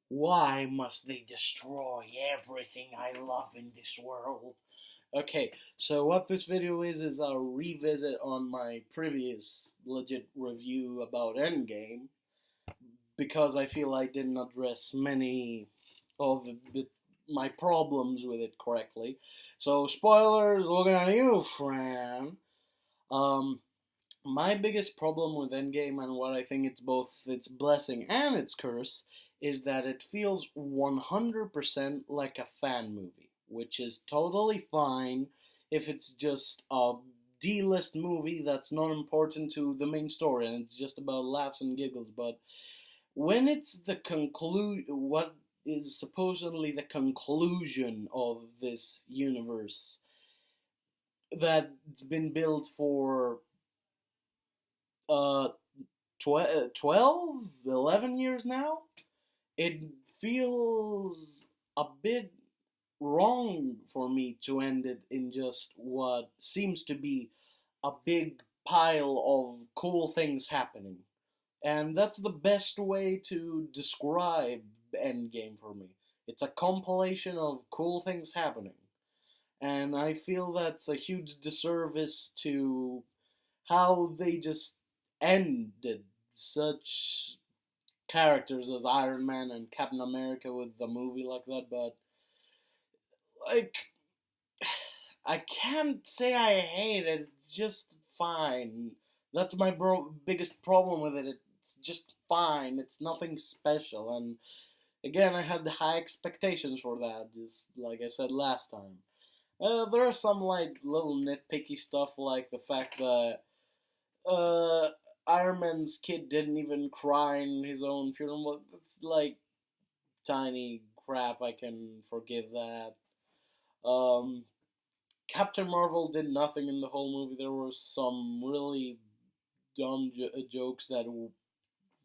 Why must they destroy everything I love in this world? Okay, so what this video is a revisit on my previous legit review about Endgame, because I feel I didn't address many of my problems with it correctly. So, spoilers, looking at you, Fran. Um, my biggest problem with Endgame, and what I think it's both its blessing and its curse, is that it feels 100% like a fan movie, which is totally fine if it's just a D-list movie that's not important to the main story and it's just about laughs and giggles. But when it's what is supposedly the conclusion of this universe that's been built for uh 12, 11 years now, it feels a bit wrong for me to end it in just what seems to be a big pile of cool things happening. And that's the best way to describe Endgame for me. It's a compilation of cool things happening. And I feel that's a huge disservice to how they just ended such characters as Iron Man and Captain America with the movie like that, but like I can't say I hate it. It's just fine. That's my biggest problem with it. It's just fine. It's nothing special, and again, I had high expectations for that. Just like I said last time. There are some like little nitpicky stuff, like the fact that uh, Iron Man's kid didn't even cry in his own funeral. It's like tiny crap. I can forgive that. Um, Captain Marvel did nothing in the whole movie. There were some really dumb jokes that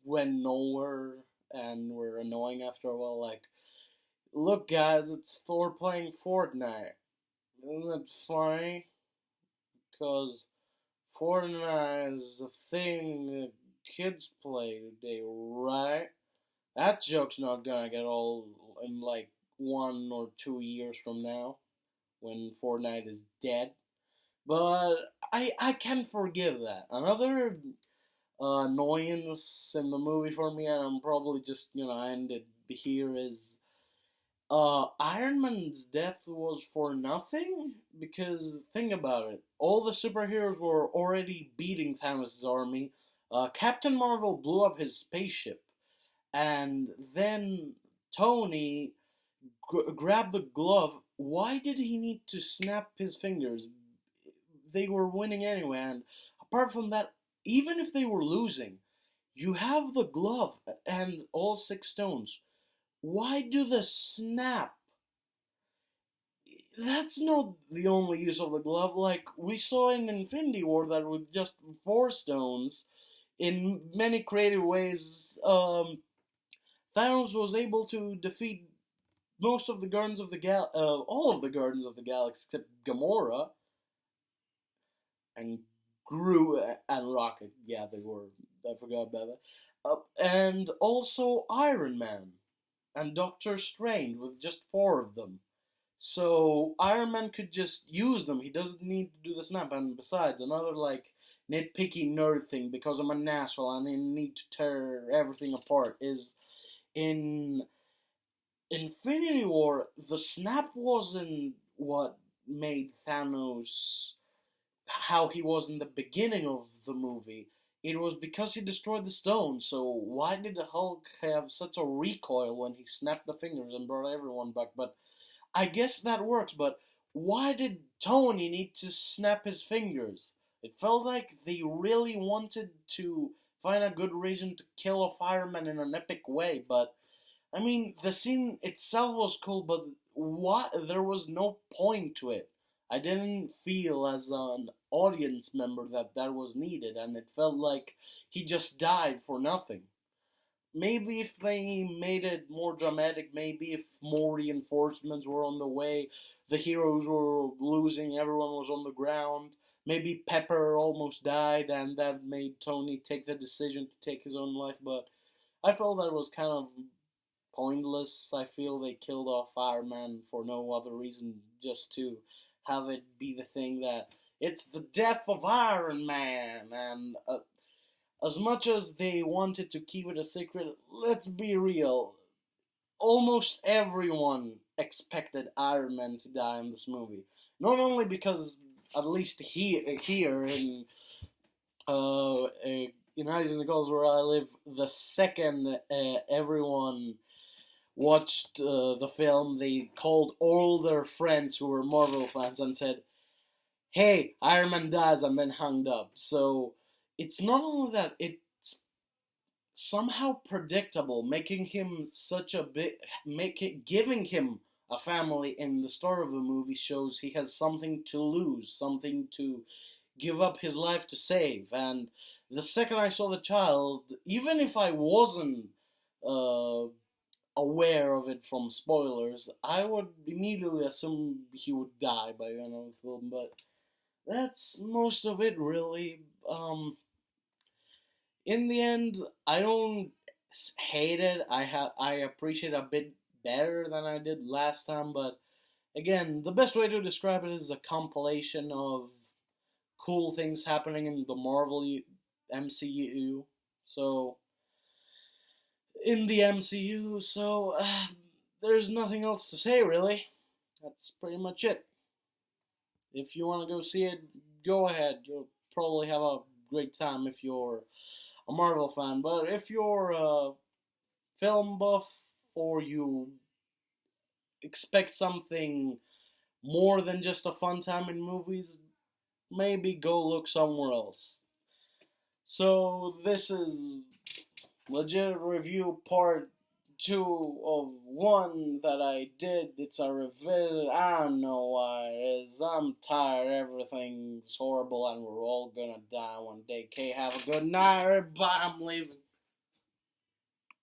went nowhere and were annoying after a while. Like, look, guys, it's Thor playing Fortnite. Isn't that funny? Because Fortnite is the thing that kids play today, right? That joke's not gonna get old in like 1 or 2 years from now when Fortnite is dead. But I can forgive that. Another annoyance in the movie for me, and I'm probably just end it here, is Iron Man's death was for nothing, because think about it. All the superheroes were already beating Thanos' army. Captain Marvel blew up his spaceship, and then Tony grabbed the glove. Why did he need to snap his fingers? They were winning anyway, and apart from that, even if they were losing, you have the glove and all 6 stones. Why do the snap? That's not the only use of the glove. Like we saw in Infinity War, that with just 4 stones, in many creative ways, Thanos was able to defeat most of the Guardians of the all of the Guardians of the Galaxy except Gamora and and Rocket. Yeah, they were. I forgot about that. And also Iron Man and Doctor Strange with just 4 of them. So Iron Man could just use them. He doesn't need to do the snap. And besides, another like nitpicky nerd thing, because I'm an asshole and I need to tear everything apart, is in Infinity War, the snap wasn't what made Thanos how he was in the beginning of the movie. It was because he destroyed the stone. So why did the Hulk have such a recoil when he snapped the fingers and brought everyone back? But I guess that works, but why did Tony need to snap his fingers? It felt like they really wanted to find a good reason to kill a fireman in an epic way, but I mean, the scene itself was cool, but what? There was no point to it. I didn't feel as an audience member that that was needed, and it felt like he just died for nothing. Maybe if they made it more dramatic, maybe if more reinforcements were on the way, the heroes were losing, everyone was on the ground. Maybe Pepper almost died, and that made Tony take the decision to take his own life. But I felt that was kind of pointless. I feel they killed off Iron Man for no other reason, just to have it be the thing that it's the death of Iron Man. And as much as they wanted to keep it a secret, let's be real. Almost everyone expected Iron Man to die in this movie. Not only because, at least here in United States where I live, the second everyone watched the film, they called all their friends who were Marvel fans and said, "Hey, Iron Man dies," and then hung up. So it's not only that, it's somehow predictable, making him such a bit, giving him a family in the start of the movie shows he has something to lose, something to give up his life to save. And the second I saw the child, even if I wasn't uh, aware of it from spoilers, I would immediately assume he would die by the end of the film. But that's most of it, really. In the end, I don't hate it. I appreciate it a bit better than I did last time. But again, the best way to describe it is a compilation of cool things happening in the Marvel MCU. So in the MCU, so there's nothing else to say, really. That's pretty much it. If you want to go see it, go ahead. You'll probably have a great time if you're a Marvel fan. But if you're a film buff or you expect something more than just a fun time in movies, maybe go look somewhere else. So this is Legit Review Part 2 of 1 that I did. It's a revisit. I don't know why it is. I'm tired. Everything's horrible and we're all gonna die one day. Okay, have a good night, everybody. I'm leaving.